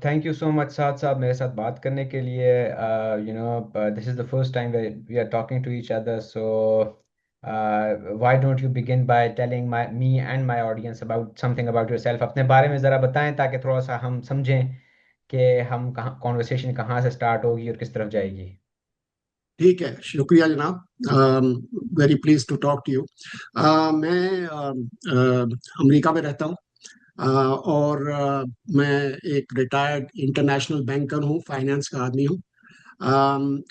Thank you so much Saad साहब मेरे साथ बात करने के लिए। This is the first time we are talking to each other, so why don't you begin by telling my me and my audience about something about yourself. अपने बारे में ज़रा बताएं ताकि थोड़ा सा हम समझें कि हम कहाँ कॉन्वर्सेशन कहाँ से स्टार्ट होगी और किस तरफ जाएगी। ठीक है, शुक्रिया जनाब। Very please to talk to you. मैं अमेरिका में रहता हूँ। और मैं एक रिटायर्ड इंटरनेशनल बैंकर हूँ, फाइनेंस का आदमी हूँ।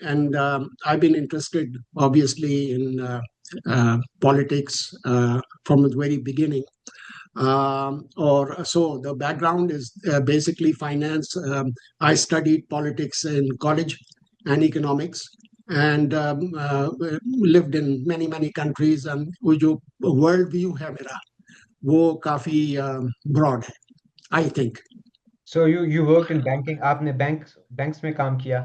And I been interested obviously in politics from the very beginning. Or so the background is basically finance. I studied politics in college and economics, and lived in many countries. And वो जो world view है मेरा वो काफी broad है, I think. So you work in banking, आपने banks में काम किया?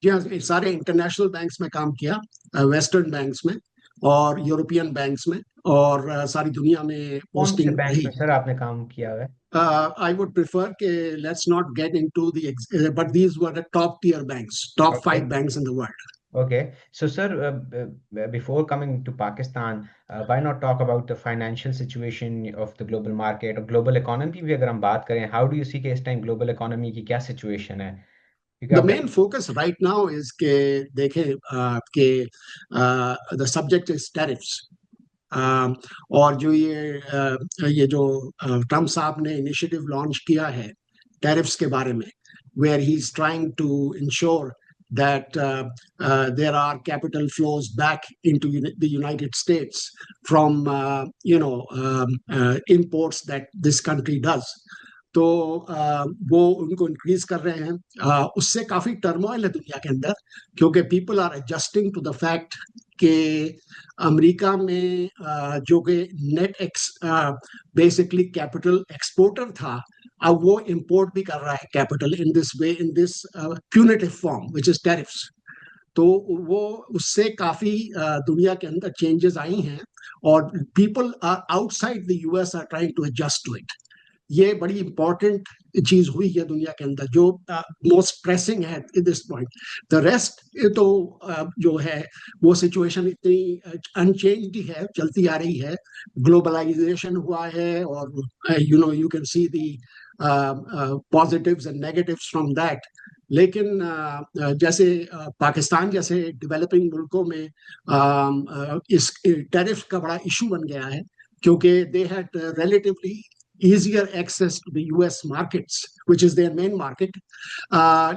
जी हाँ, सारे इंटरनेशनल बैंक्स में काम किया, वेस्टर्न बैंक्स में और यूरोपियन बैंक्स में, और सारी दुनिया में कौन से पोस्टिंग बैंक रही। में सर आपने काम किया है? I would prefer let's not get into but these were the top tier banks, top okay. five banks in the world. Okay, so sir, before coming to Pakistan, why not talk about the financial situation of the global market or global economy भी अगर हम बात करें, how do you see कि इस time global economy की क्या situation है? क्योंकि The आप main focus right now is के देखें कि the subject is tariffs. और जो ये जो ट्रम्प साहब ने इनिशिएटिव लॉन्च किया है टैरिफ्स के बारे में, where he's trying to ensure that there are capital flows back into the United States from imports that this country does. तो वो उनको इंक्रीज कर रहे हैं। उससे काफी टर्मोइल है दुनिया के अंदर, क्योंकि people are adjusting to the fact कि अमेरिका में जो कि net ex basically capital exporter था, अब वो इंपोर्ट भी कर रहा है capital in this way, in this punitive form which is tariffs. तो वो उससे काफी दुनिया के अंदर चेंजेस आई हैं, और people are outside the US are trying to adjust to it. ये बड़ी इंपॉर्टेंट चीज हुई है दुनिया के अंदर, जो मोस्ट प्रेसिंग है in this point. The rest तो जो है वो सिचुएशन इतनी अनचेंज्ड है, चलती आ रही है। ग्लोबलाइजेशन हुआ है, और you can see the positives and negatives from that. लेकिन जैसे पाकिस्तान जैसे डेवलपिंग मुल्कों में इस टैरिफ का बड़ा इशू बन गया है, क्योंकि they had relatively easier access to the US markets, which is their main market.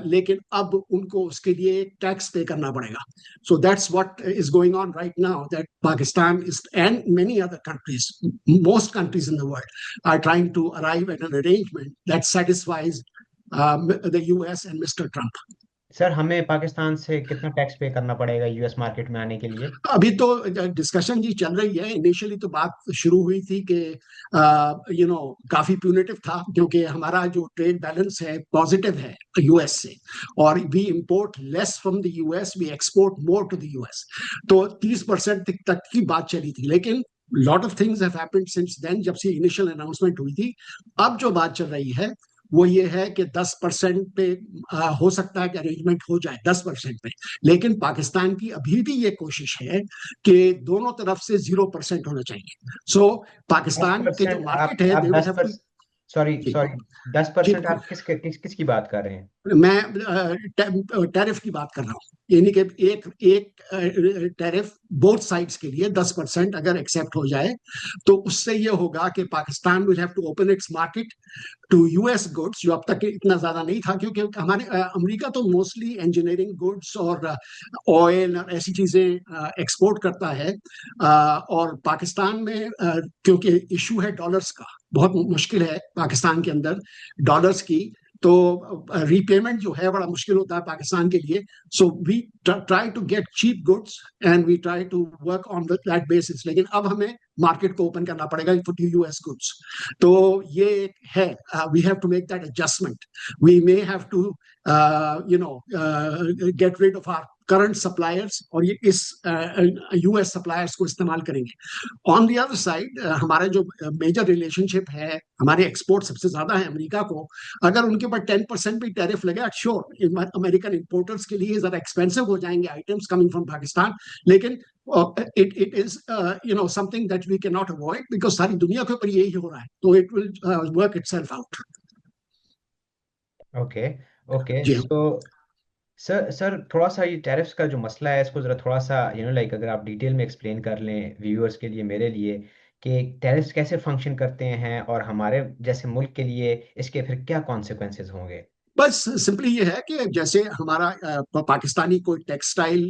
लेकिन अब उनको उसके लिए टैक्स पे करना पड़ेगा। So that's what is going on right now, that Pakistan is, and many other countries, most countries in the world are trying to arrive at an arrangement that satisfies the US and Mr. Trump. Sir हमें पाकिस्तान से कितना tax पे करना पड़ेगा US market में आने के लिए? अभी तो डिस्कशन जी चल रही है। इनिशियली तो बात शुरू हुई थी कि काफी प्यूनिटिव था, क्योंकि हमारा जो ट्रेड बैलेंस है पॉजिटिव है यूएस से, और we import less from the US, we export more to the US. तो 30% तक की बात चली थी, लेकिन lot of things have happened since then, जब से इनिशियल अनाउंसमेंट हुई थी। अब जो बात चल रही है वो ये है कि 10% पे हो सकता है कि अरेंजमेंट हो जाए, 10% पे। लेकिन पाकिस्तान की अभी भी ये कोशिश है कि दोनों तरफ से 0% होना चाहिए। सो दस पाकिस्तान के जो परसेंट मार्केट है, आप दे विल दस हैव पर टू। सॉरी जी सॉरी, दस जी, परसेंट आप किसकी बात कर रहे हैं? मैं टैरिफ की बात कर रहा हूँ, यानी कि एक एक टैरिफ बोथ साइड्स के लिए 10% अगर एक्सेप्ट हो जाए, तो उससे ये होगा कि Pakistan will have to open its market to US goods, जो अब तक इतना ज्यादा नहीं था, क्योंकि हमारे अमेरिका तो मोस्टली इंजीनियरिंग गुड्स और ऑयल और ऐसी चीजें एक्सपोर्ट करता है। और पाकिस्तान में क्योंकि इशू है डॉलर्स का, बहुत मुश्किल है पाकिस्तान के अंदर डॉलर्स की, तो रीपेमेंट जो है बड़ा मुश्किल होता है पाकिस्तान के लिए। So we try to get cheap goods and we try to work on that basis. लेकिन अब हमें मार्केट को ओपन करना पड़ेगा फॉर यूएस गुड्स। तो ये है, we have to make that adjustment. We may have to get rid of our current suppliers और ये इस यूएस सप्लायर्स को इस्तेमाल करेंगे। ऑन द अदर साइड हमारा जो मेजर रिलेशनशिप है, हमारे एक्सपोर्ट सबसे ज्यादा है अमेरिका को, अगर उनके ऊपर 10% भी टैरिफ लगे, श्योर अमेरिकन इंपोर्टर्स के लिए ज्यादा एक्सपेंसिव हो जाएंगे आइटम्स कमिंग फ्रॉम पाकिस्तान, लेकिन it is something that we cannot avoid because सारी दुनिया के ऊपर यही हो रहा है, तो it will work itself out। Okay okay. जी हाँ। सो सर सर थोड़ा सा ये टैरिफ्स का जो मसला है इसको ज़रा थोड़ा सा लाइक अगर आप डिटेल में एक्सप्लेन कर लें व्यूअर्स के लिए, मेरे लिए, कि टैरिफ्स कैसे फंक्शन करते हैं और हमारे जैसे मुल्क के लिए इसके फिर क्या कॉन्सिक्वेंसेस होंगे। बस सिंपली ये है कि जैसे हमारा पाकिस्तानी कोई टेक्सटाइल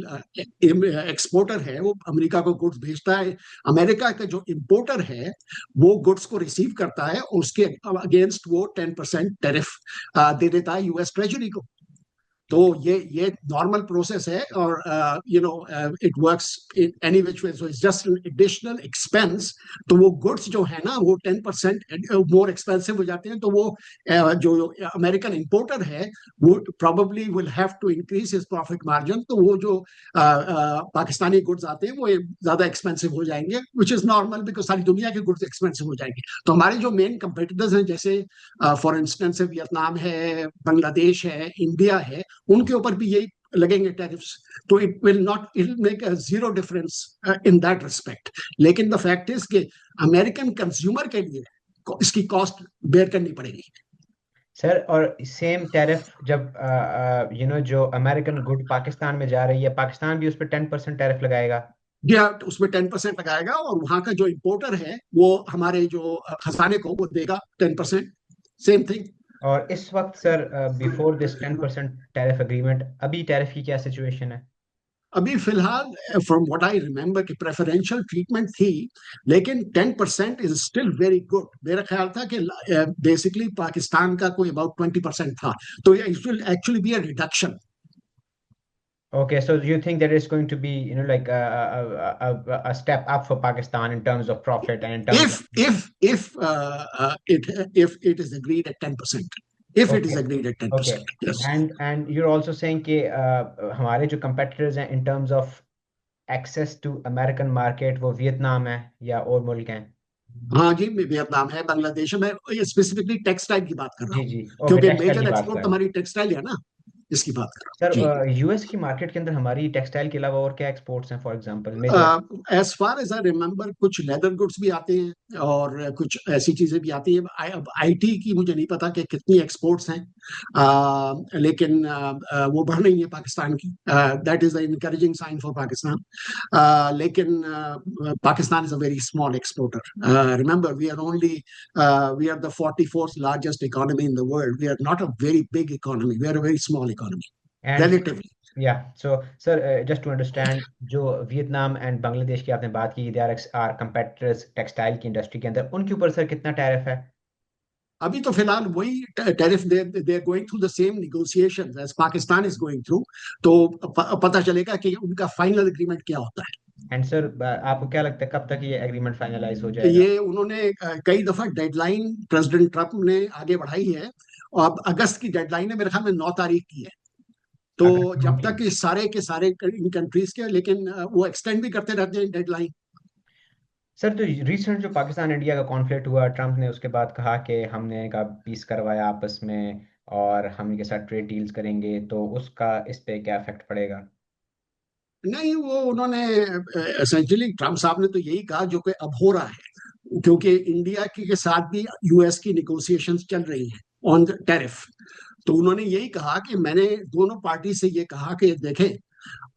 एक्सपोर्टर है, वो अमेरिका को गुड्स भेजता है, अमेरिका का जो इंपोर्टर है वो गुड्स को रिसीव करता है, उसके अगेंस्ट वो 10% टैरिफ दे देता है यूएस ट्रेजरी को। तो ये नॉर्मल प्रोसेस है, और it works in any which way, so it's just an additional expense. तो वो गुड्स जो है ना वो 10% मोर एक्सपेंसिव हो जाते हैं, तो वो जो अमेरिकन इंपोर्टर है वो probably will have to increase his profit margin, तो वो जो पाकिस्तानी गुड्स आते हैं वो ज्यादा एक्सपेंसिव हो जाएंगे, विच इज नॉर्मल बिकॉज सारी दुनिया के गुड्स एक्सपेंसिव हो जाएंगे। तो हमारे जो मेन कंपेटिटर्स हैं, जैसे फॉर इंस्टेंस वियतनाम है, बांग्लादेश है, इंडिया है, उनके ऊपर भी यही लगेंगे टैरिफ्स। तो it will make a zero difference in that respect. लेकिन द फैक्ट इज कि अमेरिकन कंज्यूमर के लिए इसकी कॉस्ट बेयर करनी पड़ेगी। सर और सेम टैरिफ जब जो अमेरिकन गुड पाकिस्तान में जा रही है, पाकिस्तान भी उस पर 10% टैरिफ लगाएगा। या तो उसमें 10% लगाएगा, और वहां का जो इंपोर्टर है वो हमारे जो खजाने को वो देगा 10%, सेम थिंग। और इस वक्त sir before this 10% tariff agreement अभी टैरिफ की क्या सिचुएशन है। अभी फिलहाल फ्रॉम व्हाट आई रिमेम्बर कि प्रेफरेंशियल ट्रीटमेंट थी, लेकिन 10% इज स्टिल वेरी गुड। मेरा ख्याल था कि बेसिकली पाकिस्तान का कोई अबाउट 20% था, तो it will actually be a reduction. Okay, so you think that it's going to be, like a step up for Pakistan in terms of profit and in terms of. If it is agreed at 10%, if it is Okay, agreed at okay. 10%, yes। And you're also saying कि हमारे जो competitors हैं in terms of access to American market वो Vietnam है या और मुल्क हैं। हाँ जी, वियतनाम है, बांग्लादेश है। मैं स्पेसिफिकली टेक्सटाइल की बात कर रहा जी हूँ, जी, ओके, क्योंकि टेक्सटाइल की मेजर बात कर एक्सपोर्ट रहे हैं। हमारी टेक्सटाइल है ना, इसकी बात कर रहा हूँ सर जी। यूएस की मार्केट के अंदर हमारी टेक्सटाइल के अलावा और क्या एक्सपोर्ट्स हैं for example major. As far as I remember कुछ लेदर गुड्स भी आते हैं और कुछ ऐसी चीजें भी आती हैं। अब आईटी की मुझे नहीं पता कि कितनी एक्सपोर्ट्स हैं, लेकिन वो बढ़ रही है पाकिस्तान की। That is the encouraging sign for Pakistan. लेकिन Pakistan is a very small exporter. Remember we are the 44th largest economy in the world. We are not a very big economy, we are a very small economy and relatively। या so sir just to understand, जो Vietnam and Bangladesh की आपने बात की, they are competitors textile की industry के अंदर, उनके ऊपर सर कितना टैरिफ है। अभी तो फिलहाल वही tariff they are going through the same negotiations as Pakistan is going through. तो पता चलेगा कि उनका फाइनल एग्रीमेंट क्या होता है। एंड सर आपको क्या लगता है कब तक ये एग्रीमेंट फाइनलाइज हो जाएगा। ये उन्होंने कई दफा डेडलाइन प्रेसिडेंट ट्रंप ने आगे बढ़ाई है, और अब अगस्त की डेडलाइन है, मेरे ख्याल में 9 तारीख की है। तो अगस्त जब 9 की। तक ये सारे के सारे इन कंट्रीज के, लेकिन वो एक्सटेंड भी करते रहते हैं डेडलाइन। सर तो रिसेंट जो पाकिस्तान इंडिया का कॉन्फ्लिक्ट हुआ, ट्रम्प ने उसके बाद कहा कि हमने का पीस करवाया आपस में और हम इनके साथ ट्रेड डील्स करेंगे, तो उसका इस पे क्या इफेक्ट पड़ेगा। नहीं, वो उन्होंने एसेंशियली ट्रम्प साहब ने तो यही कहा जो कि अब हो रहा है, क्योंकि इंडिया के साथ भी यूएस की निगोशिएशंस चल रही हैं ऑन टैरिफ। तो उन्होंने यही कहा कि मैंने दोनों पार्टी से ये कहा कि देखें,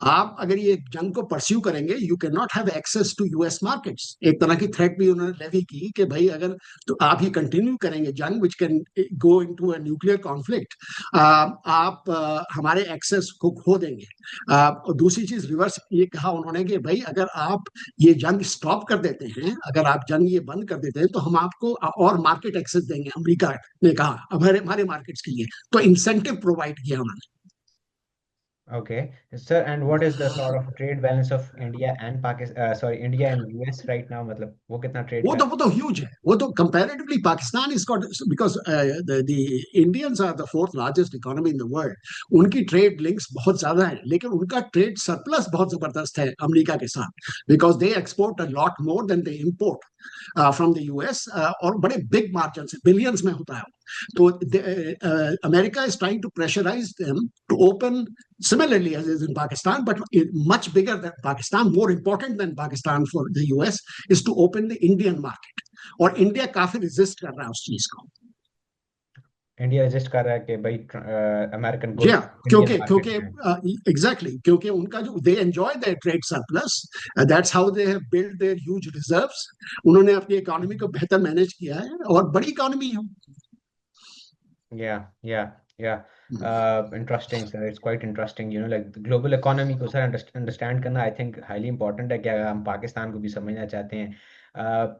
आप अगर ये जंग को परस्यू करेंगे, you can not have access to US markets. एक तरह की थ्रेट भी उन्होंने लेवी की कि भाई अगर तो आप ये कंटिन्यू करेंगे जंग which can go into a nuclear conflict, आप हमारे एक्सेस को खो देंगे। और दूसरी चीज रिवर्स ये कहा उन्होंने कि भाई अगर आप ये जंग स्टॉप कर देते हैं, अगर आप जंग ये बंद कर देते हैं, तो हम आपको और मार्केट एक्सेस देंगे। अमेरिका ने कहा हमारे हमारे मार्केट्स के लिए, तो इंसेंटिव प्रोवाइड किया उन्होंने। Okay, sir, and what is the sort of trade balance of India and Pakistan, sorry, India and US right now? मतलब वो कितना ट्रेड कर वो तो ह्यूज है, वो तो comparatively Pakistan is got, because the Indians are the fourth largest economy in the world, उनकी ट्रेड लिंक्स बहुत ज्यादा है, लेकिन उनका ट्रेड सरप्लस बहुत जबरदस्त है अमेरिका के साथ, because they export a lot more than they import from the US, और बड़े बिग मार्जिन से बिलियंस में होता है। तो America is trying to pressurise them to open similarly as is in Pakistan, but much bigger than Pakistan, more important than Pakistan for the US, is to open the Indian market. और India काफी resist कर रहा है उस चीज को। India resist कर रहा है कि भाई अमेरिकन जी गुड्स हाँ, इंडियन क्योंकि मार्केट क्योंकि में। एग्जैक्टली क्योंकि उनका जो they enjoy there trade surplus, that's how they have build their huge reserves. उन्होंने अपनी इकोनॉमी को बेहतर मैनेज किया है और बड़ी इकोनॉमी है। Yeah, yeah, yeah. Interesting, sir. It's quite interesting. Like the global economy को सर understand करना I think highly important है कि अगर हम पाकिस्तान को भी समझना चाहते हैं।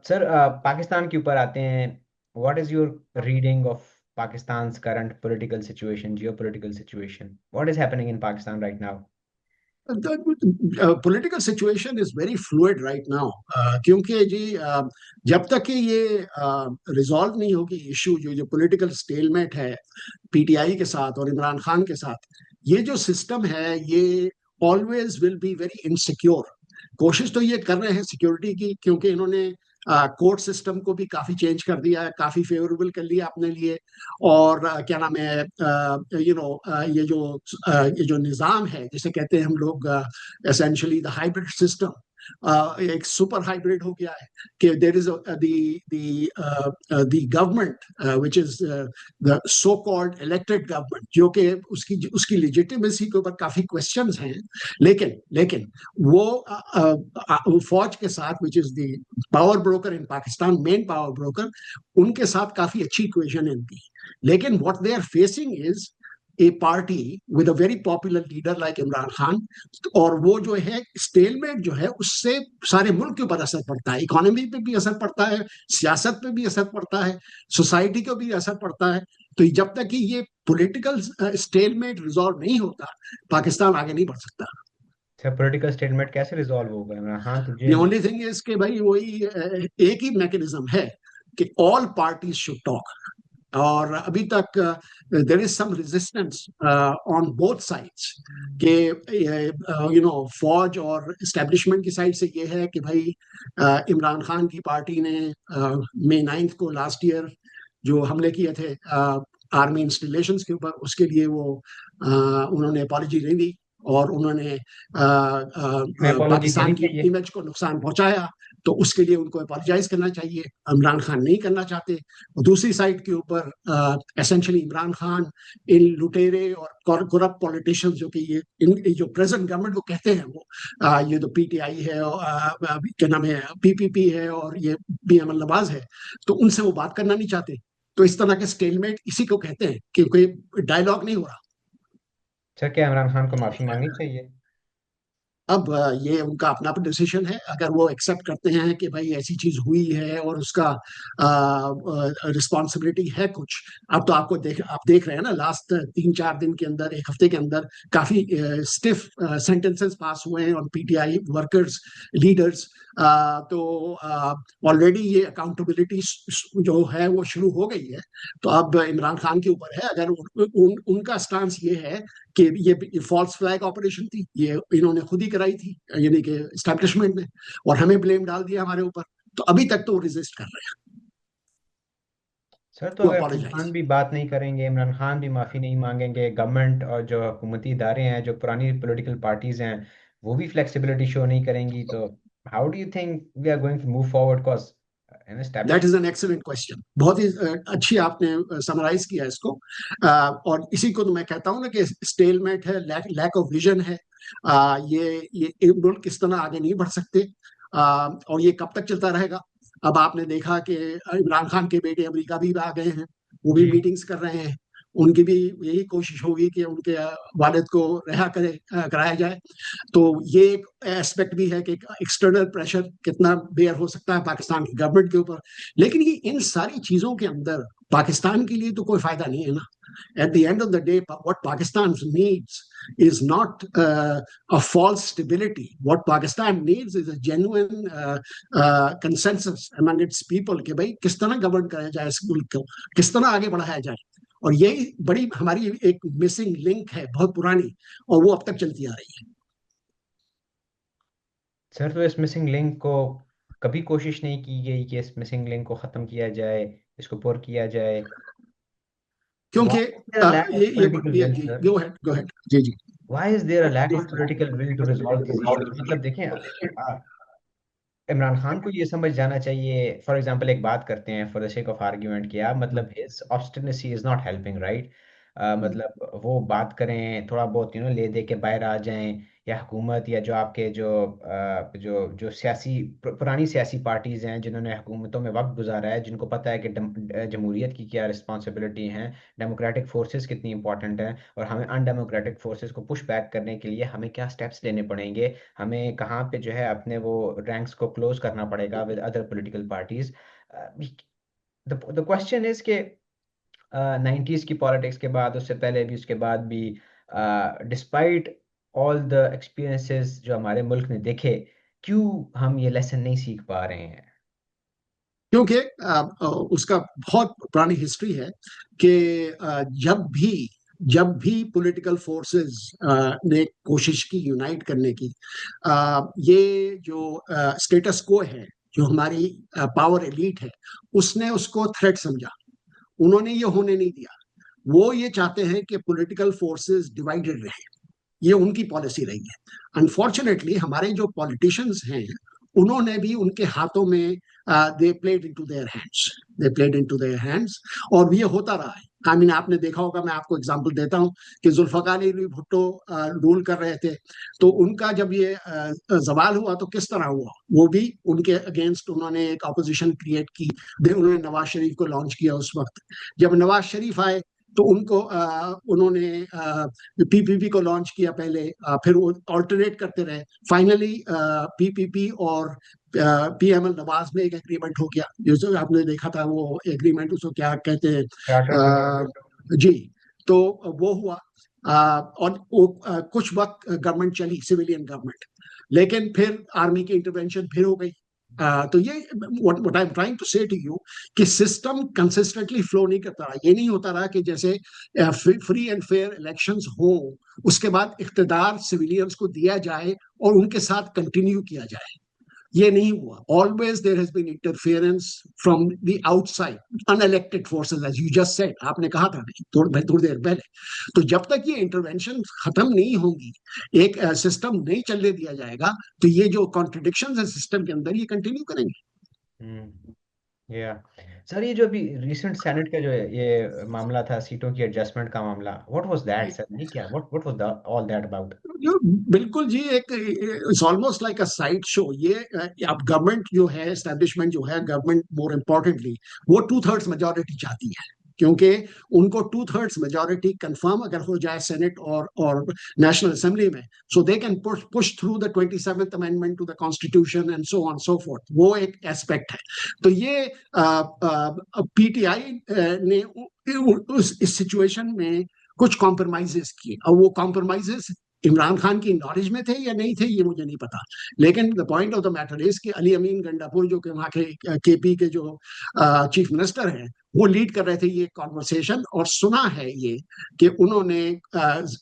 सर पाकिस्तान के ऊपर आते हैं। What is your reading of Pakistan's current political situation, geopolitical situation? What is happening in Pakistan right now? Political situation is very fluid right now, क्योंकि जी जब तक कि ये रिजॉल्व नहीं होगी इशू, जो पॉलिटिकल स्टेलमेट है पीटीआई के साथ और इमरान खान के साथ, ये जो सिस्टम है ये always will be very insecure. कोशिश तो ये कर रहे हैं सिक्योरिटी की, क्योंकि इन्होंने कोर्ट सिस्टम को भी काफी चेंज कर दिया है, काफी फेवरेबल कर लिया अपने लिए। और क्या नाम है, ये जो निजाम है जिसे कहते हैं हम लोग एसेंशियली द हाइब्रिड सिस्टम, एक सुपर हाइब्रिड हो गया है कि there is the government which is the so called elected government, जो कि उसकी उसकी लेजिटिमेसी के ऊपर काफी क्वेश्चंस हैं। लेकिन लेकिन वो फौज के साथ, which is the power broker in Pakistan, main power broker, उनके साथ काफी अच्छी इक्वेशन है इनकी। लेकिन what they are facing is a party with a very popular leader like Imran Khan, और वो जो है स्टेलमेट जो है उससे सारे मुल्क के ऊपर असर पड़ता है, इकोनॉमी पे भी असर पड़ता है, सियासत पे भी असर पड़ता है, सोसाइटी को भी असर पड़ता है। तो जब तक कि ये पॉलिटिकल स्टेलमेट रिजॉल्व नहीं होता, पाकिस्तान आगे नहीं बढ़ सकता। सर पॉलिटिकल स्टेटमेंट कैसे रिजॉल्व होगा? इमरान खान तो द जेल में। ओनली थिंग इज कि भाई वही एक ही मैकेनिज्म है कि ऑल पार्टीज शुड टॉक, और अभी तक there is some resistance on both sides के, फौज और एस्टेब्लिशमेंट की साइड से ये है कि भाई इमरान खान की पार्टी ने मई 9 को लास्ट ईयर जो हमले किए थे आर्मी इंस्टॉलेशंस के ऊपर, उसके लिए वो उन्होंने अपॉलजी नहीं दी, और उन्होंने मैं अपोलॉजी पाकिस्तान देनी की चाहिए। इमेज को नुकसान पहुंचाया। तो उसके लिए उनको अपोलोजाइज करना चाहिए, इमरान खान नहीं करना चाहते। और दूसरी साइड के ऊपर एसेंशियली इमरान खान इन लुटेरे और करप्ट पॉलिटिशियंस, जो कि ये जो प्रेजेंट गवर्नमेंट को कहते हैं वो ये तो पीटीआई है और क्या नाम है पीपीपी है और ये बीएमएल नवाज है, तो उनसे वो बात करना नहीं चाहते। तो इस तरह के स्टेलमेट इसी को कहते हैं कि कोई डायलॉग नहीं हो रहा। सर क्या इमरान खान को माफी मांगनी चाहिए? अब ये उनका अपना डिसीजन है, अगर वो एक्सेप्ट करते हैं कि भाई ऐसी चीज हुई है और उसका रिस्पॉन्सिबिलिटी है कुछ। अब तो आप देख रहे हैं ना, लास्ट 3-4 दिन के अंदर, एक हफ्ते के अंदर काफी स्टिफ सेंटेंसेस पास हुए हैं ऑन पीटीआई वर्कर्स, लीडर्स। तो ऑलरेडी ये अकाउंटेबिलिटी जो है वो शुरू हो गई है। तो अब इमरान खान के ऊपर है, अगर उनका स्टांस ये है कि ये फॉल्स फ्लैग ऑपरेशन थी, ये इन्होंने खुद ही कराई थी, यानी कि एस्टेब्लिशमेंट ने, और हमें ब्लेम डाल दिया हमारे ऊपर, तो अभी तक तो वो रेजिस्ट कर रहे हैं सर तो टू अगर इमरान अपोलोजाइज। खान भी बात नहीं करेंगे, इमरान खान भी माफ़ी नहीं मांगेंगे, गवर्नमेंट और जो हुकूमती इदारे हैं, जो पुरानी पॉलिटिकल पार्टीज हैं, वो भी फ्लेक्सिबिलिटी शो नहीं करेंगी, तो how do you think we are going to move forward? Cause and that establish. Is an excellent question, बहुत ही अच्छी आपने समराइज किया इसको। और इसी को तो मैं कहता हूँ ना कि स्टेलमेट है, लैक ऑफ विजन है। ये मुल्क किस तरह आगे नहीं बढ़ सकते, और ये कब तक चलता रहेगा। अब आपने देखा कि इमरान खान के बेटे अमेरिका भी आ गए हैं, वो भी जी। मीटिंग्स कर रहे हैं, उनकी भी यही कोशिश होगी कि उनके वालिद को कराया जाए। तो ये एक एस्पेक्ट भी है कि एक्सटर्नल प्रेशर कितना बेयर हो सकता है पाकिस्तान की गवर्नमेंट के ऊपर। लेकिन ये इन सारी चीजों के अंदर पाकिस्तान के लिए तो कोई फायदा नहीं है ना। At the end of the day, what Pakistan needs is not a false stability. What Pakistan needs is a genuine consensus among its people कि भाई किस तरह गवर्न कराया जाए इस मुल्क को, किस तरह आगे बढ़ाया जाए। और यही बड़ी हमारी एक मिसिंग लिंक है, बहुत पुरानी, और वो अब तक चलती आ रही है। सर, तो इस मिसिंग लिंक को कभी कोशिश नहीं की गई कि इस मिसिंग लिंक को ख़त्म किया जाए, इसको पुर किया जाए? Why क्योंकि is there a lack of political will, जी, sir? गो हेड जी जी। Why is there a lack of political will to resolve these issues? मतलब देखें, इमरान खान को ये समझ जाना चाहिए। फॉर एग्जांपल एक बात करते हैं for the sake of argument किया, मतलब his obstinacy is not helping, right? मतलब वो बात करें थोड़ा बहुत, ले दे के बाहर आ जाएं, या हुकूमत या जो आपके जो जो सियासी पुरानी सियासी पार्टीज हैं जिन्होंने हुकूमतों में वक्त गुजारा है, जिनको पता है कि जमहूरियत की क्या रिस्पॉन्सिबिलिटी है, डेमोक्रेटिक फोर्सेस कितनी इंपॉर्टेंट हैं, और हमें अनडेमोक्रेटिक फोर्सेस को पुश बैक करने के लिए हमें क्या स्टेप्स लेने पड़ेंगे, हमें कहाँ पे जो है अपने वो रैंक्स को क्लोज करना पड़ेगा with other political parties. The question is कि 90s की पॉलिटिक्स के बाद, उससे पहले भी, उसके बाद भी, डिस्पाइट ऑल द एक्सपीरियंसेस जो हमारे मुल्क ने देखे, क्यों हम ये लेसन नहीं सीख पा रहे हैं? क्योंकि उसका बहुत पुरानी हिस्ट्री है कि जब भी पॉलिटिकल फोर्सेस ने कोशिश की यूनाइट करने की, ये जो स्टेटस को है, जो हमारी पावर एलीट है, उसने उसको थ्रेट समझा। उन्होंने ये होने नहीं दिया। वो ये चाहते हैं कि पॉलिटिकल फोर्सेस डिवाइडेड रहे। ये उनकी पॉलिसी रही है। अनफॉर्चुनेटली हमारे जो पॉलिटिशियंस हैं, उन्होंने भी उनके हाथों में they played into their hands, और ये होता रहा है। आई मीन आपने देखा होगा, मैं आपको एग्जांपल देता हूं कि जुल्फकार अली भुट्टो रूल कर रहे थे, तो उनका जब ये जवाल हुआ तो किस तरह हुआ, वो भी उनके अगेंस्ट उन्होंने एक ऑपोजिशन क्रिएट की। उन्होंने नवाज शरीफ को लॉन्च किया उस वक्त। जब नवाज शरीफ आए तो उन्होंने पीपीपी को लॉन्च किया पहले, फिर वो ऑल्टरनेट करते रहे। फाइनली पीपीपी और पीएमएल नवाज में एक एग्रीमेंट हो गया, जो आपने देखा था वो एग्रीमेंट, उसको क्या कहते हैं, चार्टर्ड अ, एग्रीमेंट। जी। तो वो हुआ, और वो कुछ वक्त गवर्नमेंट चली, सिविलियन गवर्नमेंट, लेकिन फिर आर्मी की इंटरवेंशन फिर हो गई। तो ये what I am trying to say to you कि सिस्टम कंसिस्टेंटली फ्लो नहीं करता रहा। ये नहीं होता रहा कि जैसे फ्री एंड फेयर इलेक्शंस हो, उसके बाद इख्तिदार सिविलियंस को दिया जाए और उनके साथ कंटिन्यू किया जाए। ये नहीं हुआ। Always there has been interference from the outside, unelected forces, as you just said, आपने कहा था नहीं थोड़ी देर पहले। तो जब तक ये इंटरवेंशन खत्म नहीं होंगी, एक सिस्टम नहीं चलने दिया जाएगा, तो ये जो कॉन्ट्रडिक्शन है सिस्टम के अंदर, ये कंटिन्यू करेंगे। या सर, ये जो अभी रिसेंट सेनेट का जो है ये मामला था, सीटों की एडजस्टमेंट का मामला, व्हाट वाज दैट सर? ये क्या, what was all that about? बिल्कुल जी, एक it's almost like a side show ये। अब गवर्नमेंट जो है, एस्टेब्लिशमेंट जो है, गवर्नमेंट मोर इम्पोर्टेंटली, वो 2/3 मेजोरिटी चाहती है, क्योंकि उनको 2/3 मेजोरिटी कंफर्म अगर हो जाए सेनेट और नेशनल असेंबली में, so they can push through the 27th amendment to the constitution and so on so forth. वो एक एस्पेक्ट है। तो ये पीटीआई ने इस सिचुएशन में कुछ कॉम्प्रोमाइजेस किए, और वो कॉम्प्रोमाइजेस इमरान खान की नॉलेज में थे या नहीं थे, ये मुझे नहीं पता। लेकिन the point of the matter is कि अली अमीन गंडापुर, जो कि वहाँ के केपी के जो चीफ मिनिस्टर हैं, वो लीड कर रहे थे ये कॉन्वर्सेशन। और सुना है ये कि उन्होंने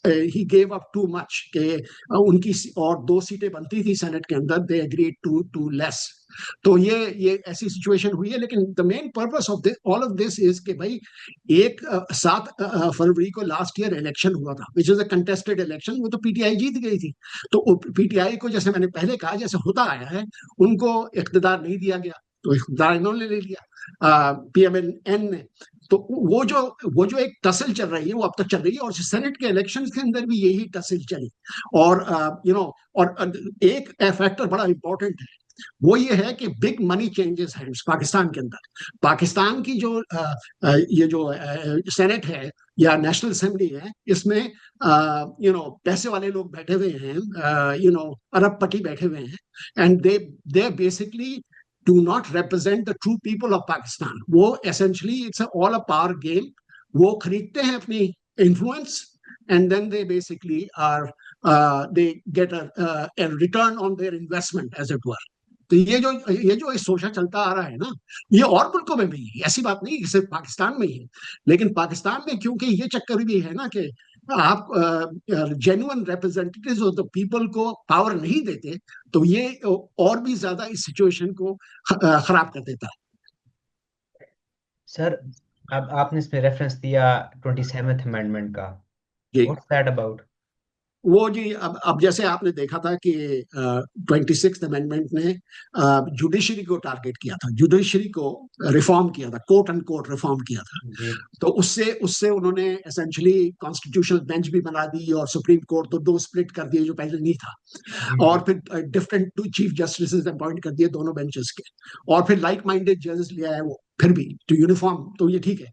he gave up too much, कि उनकी और 2 सीटें बनती थी सेनेट के अंदर, दे एग्रीड टू लेस। तो ये ऐसी सिचुएशन हुई है। लेकिन the main purpose of this, all of this is कि भाई, 7 फरवरी को लास्ट ईयर इलेक्शन हुआ था, which is a contested election, वो तो पीटीआई जीत गई थी। तो पीटीआई को, जैसे मैंने पहले कहा, जैसे होता आया है, उनको इख्तिदार नहीं दिया गया, तो इख्तिदार इन्होंने ले लिया, पीएमएन ने। तो वो जो एक टसल चल रही है, वो अब तक चल रही है, और सेनेट के इलेक्शंस के अंदर भी यही टसल चली। और और एक फैक्टर बड़ा इंपॉर्टेंट है वो ये है कि बिग मनी चेंजेस हैं पाकिस्तान के अंदर। पाकिस्तान की जो ये जो सेनेट है या नेशनल असेंबली है, इसमें पैसे वाले लोग बैठे हुए हैं, अरबपति बैठे हुए हैं, and they basically do not represent the true people of Pakistan. वो essentially it's all a power game. वो खरीदते हैं अपनी influence, and then they basically are they get a return on their investment as it were। तो ये जो शोषण चलता आ रहा है ना, ये और मुल्कों में भी है, ऐसी बात नहीं कि सिर्फ पाकिस्तान में ही है। लेकिन पाकिस्तान में क्योंकि ये चक्कर भी है ना कि आप genuine representatives of the people को पावर नहीं देते, तो ये और भी ज्यादा इस सिचुएशन को खराब कर देता है। सर, अब आपने इसमें रेफरेंस दिया 27th अमेंडमेंट का। जी। What's that about? वो जी, अब जैसे आपने देखा था कि 26th अमेंडमेंट ने जुडिशरी को टारगेट किया था, जुडिशरी को रिफॉर्म किया था, कोर्ट एंड कोर्ट रिफॉर्म किया था। जी। तो उससे उससे उन्होंने एसेंशली कॉन्स्टिट्यूशनल बेंच भी बना दी और सुप्रीम कोर्ट तो दो स्प्लिट कर दिए जो पहले नहीं था। जी। और जी। फिर different two chief justice appoint कर दिए दोनों बेंचेस के, और फिर लाइक माइंडेड जजेस लिया है वो फिर भी टू यूनिफॉर्म, तो ये ठीक है।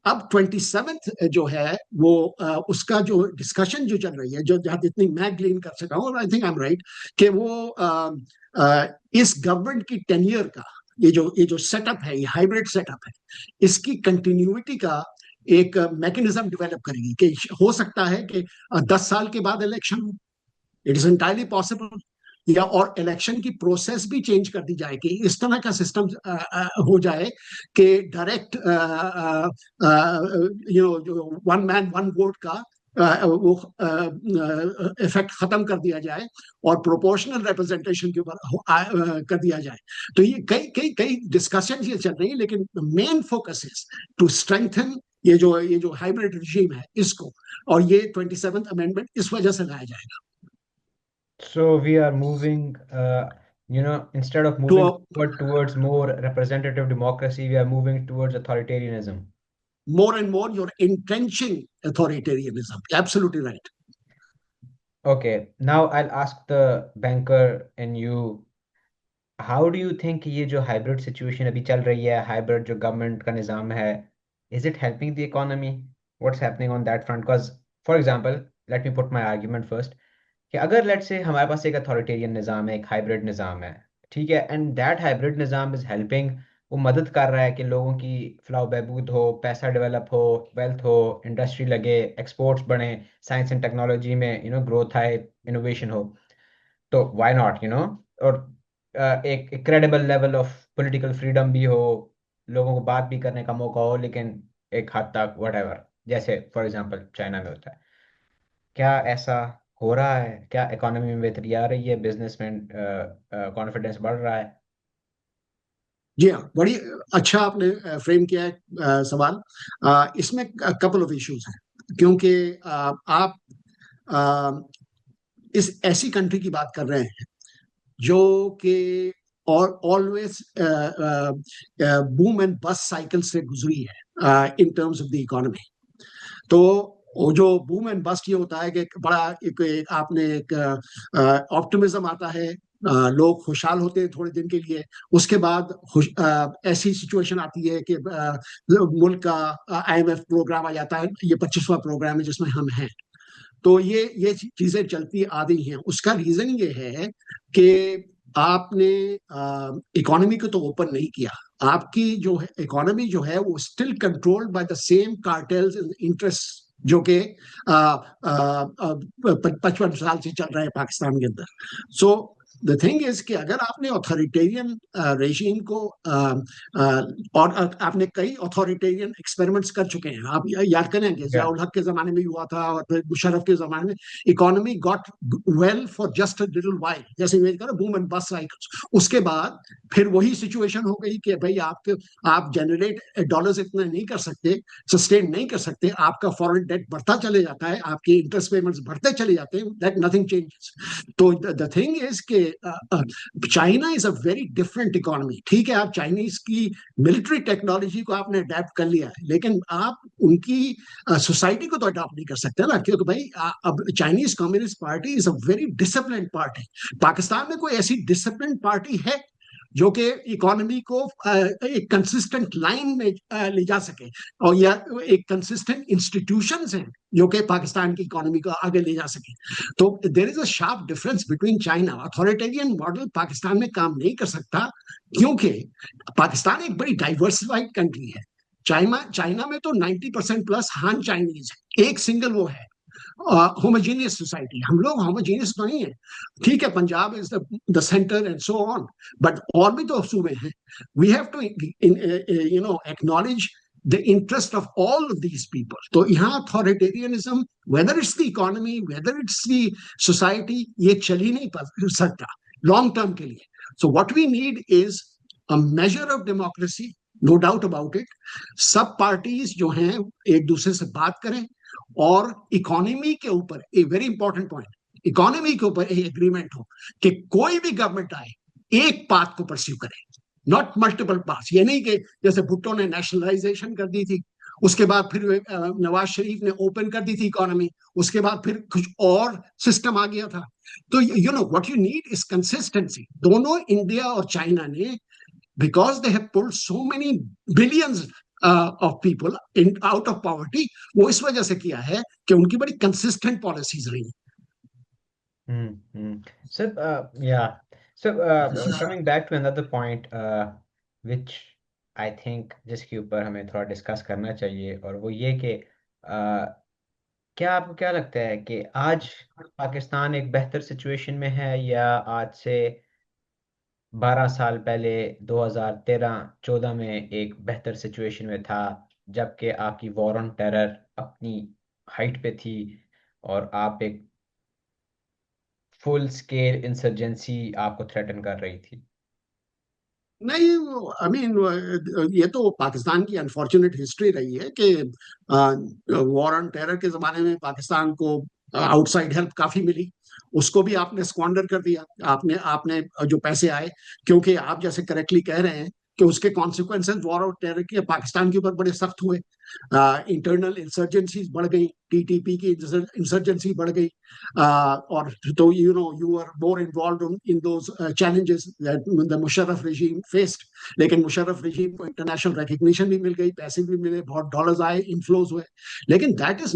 अब 27th जो है वो उसका जो डिस्कशन जो चल रही है, जो जहां जितनी मैं ग्लीन कर सका हूँ, I think I am right, कि वो इस गवर्नमेंट की टेन्योर का ये जो सेटअप है, ये हाइब्रिड सेटअप है, इसकी कंटिन्यूटी का एक मैकेनिज्म डेवलप करेगी कि हो सकता है कि 10 साल के बाद इलेक्शन हो। It is entirely possible. या और इलेक्शन की प्रोसेस भी चेंज कर दी जाए कि इस तरह का सिस्टम हो जाए कि डायरेक्ट जो वन मैन वन वोट का वो इफेक्ट खत्म कर दिया जाए और प्रोपोर्शनल रिप्रेजेंटेशन के ऊपर कर दिया जाए। तो ये कई कई कई डिस्कशन ये चल रही है, लेकिन main focus is to strengthen ये जो हाइब्रिड रिजीम है इसको, और ये 27th अमेंडमेंट इस वजह से लाया जाएगा। So we are moving, instead of तो moving towards more representative democracy, we are moving towards authoritarianism. more and more you're entrenching authoritarianism. Absolutely right. Okay, now I'll ask the banker in you. How do you think ये जो hybrid situation अभी चल रही है, hybrid जो government का निज़ाम है, is it helping the economy? What's happening on that front? Because, for example, let me put my argument first. कि अगर लेट्स से हमारे पास एक अथॉरिटेरियन निज़ाम है, एक हाइब्रिड निज़ाम है, ठीक है, and that hybrid Nizam is helping, वो मदद कर रहा है कि लोगों की फलाह बहबूद हो, पैसा डेवलप हो, वेल्थ हो, इंडस्ट्री लगे, एक्सपोर्ट्स बढ़े, साइंस एंड टेक्नोलॉजी में ग्रोथ आए, इनोवेशन हो, तो व्हाई नॉट, और एक credible level of political freedom भी हो, लोगों को बात भी करने का मौका हो, लेकिन एक हद तक वट जैसे फॉर एग्जांपल चाइना में होता है। क्या ऐसा हो रहा है? क्या इकोनॉमी में बेहतरी आ रही है? बिजनेस में कॉन्फिडेंस बढ़ रहा है? जी हाँ, बड़ी अच्छा आपने फ्रेम किया है सवाल। इसमें कपल ऑफ इश्यूज हैं, क्योंकि आप अ, इस ऐसी कंट्री की बात कर रहे हैं जो कि और always boom and bast cycle से गुजरी है in terms of the economy. तो वो जो बूम एंड बस्ट ये होता है कि बड़ा आपने एक ऑप्टिमिज्म आता है, लोग खुशहाल होते हैं थोड़े दिन के लिए, उसके बाद ऐसी सिचुएशन आती है कि मुल्क का IMF प्रोग्राम आ जाता है, ये 25वां प्रोग्राम है जिसमें हम हैं। तो ये चीजें चलती आ रही हैं। उसका रीजन ये है कि आपने इकोनॉमी को तो ओपन नहीं किया। आपकी जो है इकोनॉमी जो है वो still controlled by the same cartels and interest जो कि 55 साल से चल रहे हैं पाकिस्तान के अंदर। सो द थिंग इज कि अगर आपने ऑथोरिटेरियन रेजीम को और आपने कई ऑथोरिटेरियन एक्सपेरिमेंट्स कर चुके हैं, आप याद करें कि या जियाउल हक के जमाने में हुआ था और फिर मुशर्रफ के जमाने में economy got well for just a little while, जैसे इमेज करो बूम एंड बस्ट साइकिल्स। उसके बाद फिर वही सिचुएशन हो गई कि भाई आप जनरेट डॉलर्स इतने नहीं कर सकते, सस्टेन नहीं कर सकते, आपका फॉरेन डेट बढ़ता चले जाता है, आपके इंटरेस्ट पेमेंट्स बढ़ते चले जाते हैं, दैट नथिंग चेंजेस। तो द थिंग इज कि China is a very different economy. ठीक है, आप चाइनीज की मिलिट्री टेक्नोलॉजी को आपने अडेप्ट कर लिया है, लेकिन आप उनकी सोसाइटी को तो अडॉप्ट नहीं कर सकते ना, क्योंकि भाई अब Chinese communist party is a very discipline party. Pakistan में कोई ऐसी डिसिप्लिन पार्टी है जो कि इकोनॉमी को एक कंसिस्टेंट लाइन में ले जा सके, और या एक कंसिस्टेंट इंस्टीट्यूशंस हैं जो कि पाकिस्तान की इकोनॉमी को आगे ले जा सके। तो there is a sharp difference between China. Authoritarian model Pakistan में काम नहीं कर सकता, क्योंकि पाकिस्तान एक बड़ी डाइवर्सिफाइड कंट्री है। चाइना चाइना में तो 90% प्लस हान चाइनीज है, एक सिंगल वो है होमोजीनियस सोसाइटी। हम लोग होमोजीनियस नहीं है। ठीक है, Punjab is the centre and so on, but और भी तो सूबे हैं। We have to acknowledge the interest of all of these people. तो यहाँ authoritarianism, whether it's the economy, whether it's the society, ये चल ही नहीं सकता लॉन्ग टर्म के लिए। So what we need is a measure of democracy, no doubt about it. सब पार्टीज जो हैं एक दूसरे से बात करें, और इकोनॉमी के ऊपर एक वेरी इंपॉर्टेंट पॉइंट, इकोनॉमी के ऊपर एक एग्रीमेंट हो कि कोई भी गवर्नमेंट आए एक पाथ को परस्यू करे, नॉट मल्टीपल पाथ। ये नहीं कि जैसे भुट्टो ने नेशनलाइजेशन कर दी थी, उसके बाद फिर नवाज शरीफ ने ओपन कर दी थी इकोनॉमी, उसके बाद फिर कुछ और सिस्टम आ गया था। तो you know what you need is consistency. दोनों इंडिया और चाइना ने, because they have pulled so many billions of people out of poverty, वो इस वजह से किया है कि उनकी बड़ी कंसिस्टेंट पॉलिसीज रही। So, yeah. So, coming back to another point, which I think जिसके ऊपर हमें थोड़ा डिस्कस करना चाहिए, और वो ये कि क्या आपको क्या लगता है कि आज पाकिस्तान एक बेहतर सिचुएशन में है, या आज से 12 साल पहले 2013-14 में एक बेहतर सिचुएशन में था, जबकि आपकी वॉर ऑन टेरर अपनी हाइट पे थी, और आप एक फुल स्केल इंसर्जेंसी आपको थ्रेटन कर रही थी? नहीं, आई मीन ये तो पाकिस्तान की अनफॉर्चुनेट हिस्ट्री रही है कि वॉर ऑन टेरर के जमाने में पाकिस्तान को आउटसाइड हेल्प काफी मिली, उसको भी आपने स्क्वांडर कर दिया। आपने आपने जो पैसे आए, क्योंकि आप जैसे करेक्टली कह रहे हैं कि उसके कॉन्सिक्वेंसेज वॉर ऑन टेरर के पाकिस्तान के ऊपर बड़े सख्त हुए। इंटरनल इंसर्जेंसी बढ़ गई, टीटीपी की इंसर्जेंसी बढ़ गई, और तो you are more involve in those challenges that the Musharraf regime faced। लेकिन मुशर्रफ regime को इंटरनेशनल रिकग्निशन भी मिल गई, पैसे भी मिले, बहुत डॉलर्स आए, इनफ्लोज हुए। लेकिन that is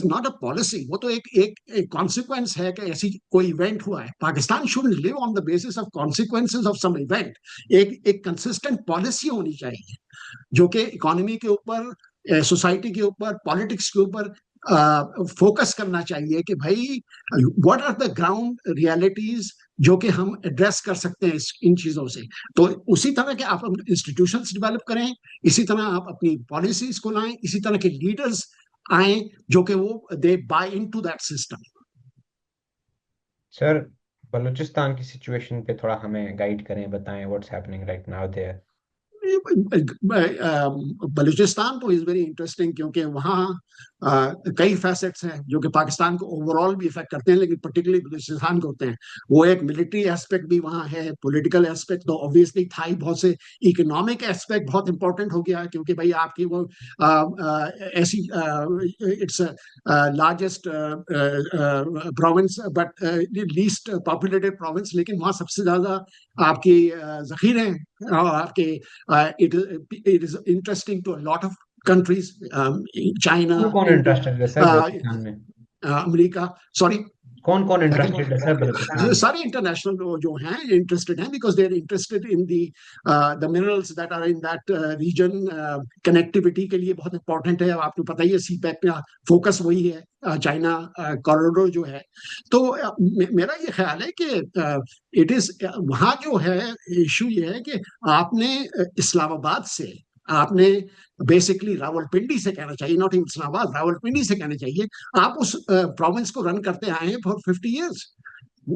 not a policy. वो तो एक कॉन्सिक्वेंस है कि ऐसी कोई इवेंट हुआ है। Pakistan should live on the basis of consequences of some event. एक कंसिस्टेंट पॉलिसी होनी चाहिए जो कि इकोनॉमी के ऊपर, सोसाइटी के ऊपर, पॉलिटिक्स के ऊपर फोकस करना चाहिए कि भाई what are the ground realities जो कि हम एड्रेस कर सकते हैं इन चीजों से। तो उसी तरह के आप इंस्टीट्यूशंस डेवलप करें, इसी तरह आप अपनी पॉलिसीज को लाएं, इसी तरह के लीडर्स आए जो कि वो they buy into that system. Sir, Balochistan की सिचुएशन पे थोड़ा हमें गाइड करें, बताएं what's happening right now there. Balochistan तो इज वेरी इंटरेस्टिंग, क्योंकि वहाँ कई फैसेट्स हैं जो कि पाकिस्तान को ओवरऑल भी इफेक्ट करते हैं, लेकिन पर्टिकुलरली बलूचिस्तान को होते हैं। वो एक मिलिट्री एस्पेक्ट भी वहाँ है, पॉलिटिकल एस्पेक्ट तो ऑब्वियसली था ही बहुत से, इकोनॉमिक एस्पेक्ट बहुत इंपॉर्टेंट हो गया, क्योंकि भाई आपकी वो ऐसी its largest province but least populated province, लेकिन वहाँ सबसे ज्यादा आपकी जखीरे हैं, आपके it is interesting to a lot of countries, कौन China, कौन India, इंटरेस्टेड है सर बलूचिस्तान में? America, sorry, कौन कौन I think इंटरेस्टेड है सर बलूचिस्तान में? सारे इंटरनेशनल जो हैं इंटरेस्टेड हैं, because they are interested in the minerals that are in that region. Connectivity के लिए बहुत इंपॉर्टेंट है, आपको पता ही है सीपैक का फोकस वही है, चाइना कॉरिडोर जो है। तो मेरा ये ख्याल है कि इट इज वहाँ जो है इशू ये है कि आपने इस्लामाबाद से, आपने बेसिकली रावलपिंडी से कहना चाहिए, नॉट इस्लामाबाद, रावलपिंडी से कहना चाहिए, आप उस प्रोविंस को रन करते आए हैं फॉर 50 years।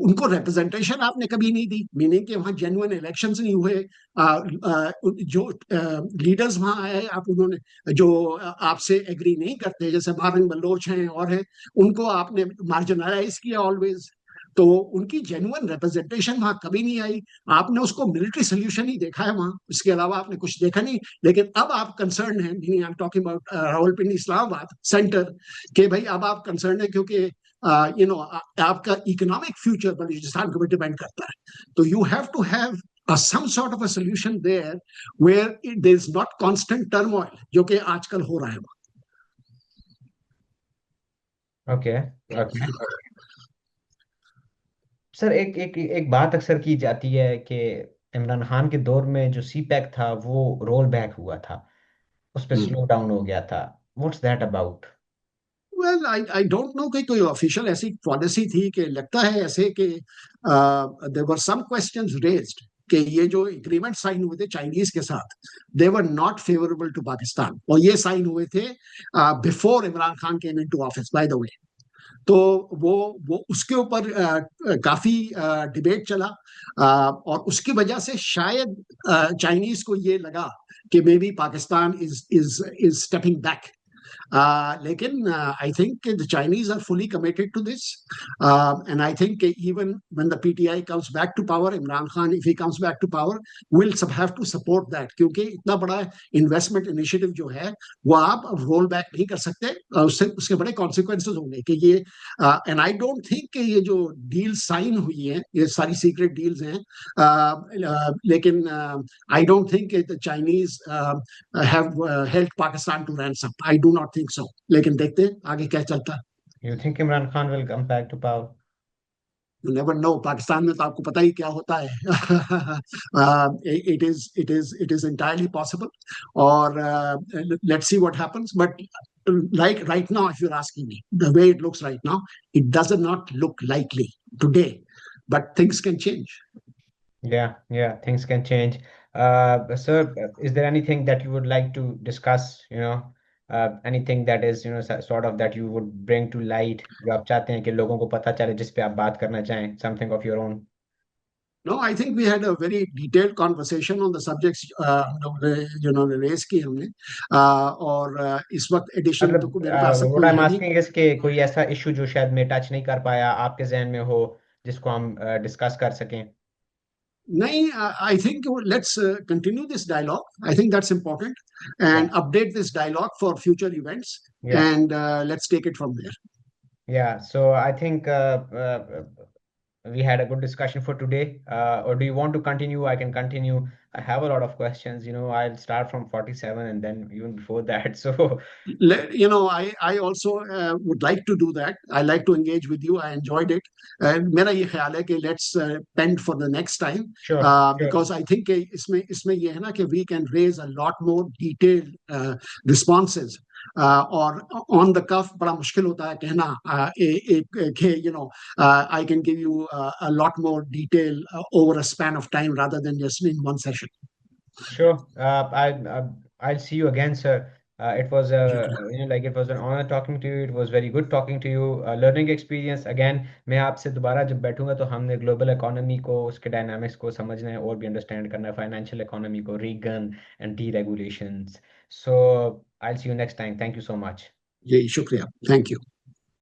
उनको रिप्रेजेंटेशन आपने कभी नहीं दी, मीनिंग कि वहाँ जेन्युइन इलेक्शंस नहीं हुए। जो लीडर्स वहाँ आए, आप उन्होंने जो आपसे एग्री नहीं करते, जैसे मारंग बलोच हैं और हैं, उनको आपने मार्जिनलाइज किया ऑलवेज। तो उनकी जेन्युइन रिप्रेजेंटेशन वहां कभी नहीं आई। आपने उसको मिलिट्री सोल्यूशन ही देखा है वहां, उसके अलावा आपने कुछ देखा नहीं। लेकिन अब आप कंसर्न हैं, I am talking about Rawalpindi Islamabad centre, कि भाई अब आप कंसर्न है क्योंकि आपका इकोनॉमिक फ्यूचर बलूचिस्तान को भी डिपेंड करता है। तो you have to have some sort of a solution there where there is not constant turmoil, जो कि आजकल हो रहा है। ओके ओके सर, एक एक एक बात अक्सर की जाती है कि इमरान खान के दौर में जो सी पैक था वो रोल बैक हुआ था, उस पर स्लो डाउन हो गया था। What's that about? Well I don't know कि कोई ऑफिशियल ऐसी पॉलिसी थी, कि लगता है ऐसे कि there were some questions raised कि ये जो एग्रीमेंट साइन हुए थे चाइनीज के साथ, they were not favourable to Pakistan, और ये साइन हुए थे before Imran Khan came into office by the way. तो वो उसके ऊपर काफी डिबेट चला, और उसकी वजह से शायद चाइनीज को ये लगा कि may be Pakistan is stepping back. लेकिन I think the Chinese are fully committed to this, and I think even when the PTI comes back to power, Imran Khan, if he comes back to power, will have to support that, क्योंकि इतना बड़ा investment initiative जो है वो आप roll back नहीं कर सकते, उससे उसके बड़े कॉन्सिक्वेंसेस होंगे कि ये। एंड आई डोंट थिंक कि ये जो डील साइन हुई है ये सारी सीक्रेट डील्स हैं, लेकिन I don't think the Chinese have held Pakistan to ransom. I do not think so. लेकिन देखते हैं आगे क्या चलता है। You think Imran Khan will come back to power? You never know. Pakistan में तो आपको पता ही क्या होता है। It is entirely possible. और let's see what happens. But like right now, if you're asking me, the way it looks right now, it does not look likely today. But things can change. Yeah, things can change. Sir, is there anything that you would like to discuss, anything that is, sort of that you would bring to light, जो आप चाहते हैं कि लोगों को पता चले, जिस पे आप बात करना चाहें, something of your own? No, I think we had a very detailed conversation on the subjects, raise की हमने, और इस वक्त एडिशन तो मतलब मेरे पास अब व्हाट कोई आई एम है नहीं। आस्किंग इज कि कोई ऐसा इशू जो शायद मैं टच नहीं कर पाया आपके जहन में हो, जिसको हम डिस्कस कर सकें? नहीं, I think let's continue this dialogue, I think that's important, yeah and update this dialogue for future events, yeah and let's take it from there. Yeah, so I think we had a good discussion for today. Or do you want to continue? I can continue. I have a lot of questions. I'll start from 47 and then even before that. So, I also would like to do that. I like to engage with you. I enjoyed it. मेरा ये ख्याल है कि let's pend for the next time, sure, sure. because I think इसमें ये है ना कि we can raise a lot more detailed responses. और on the cuff बड़ा मुश्किल होता है कहना, I can give you a lot more detail over a span of time rather than just in one session. Sure. I'll see you again, sir. It was शुक्रिया। it was an honor talking to you. It was very good talking to you. Learning experience again. मैं आपसे दोबारा जब बैठूंगा तो हमने global economy को, उसके डायनामिक्स को समझना है और भी अंडरस्टैंड करना है, फाइनेंशियल इकोनॉमी को, Reagan and deregulations. So I see you next time. Thank you so much. यही शुक्रिया, थैंक यू।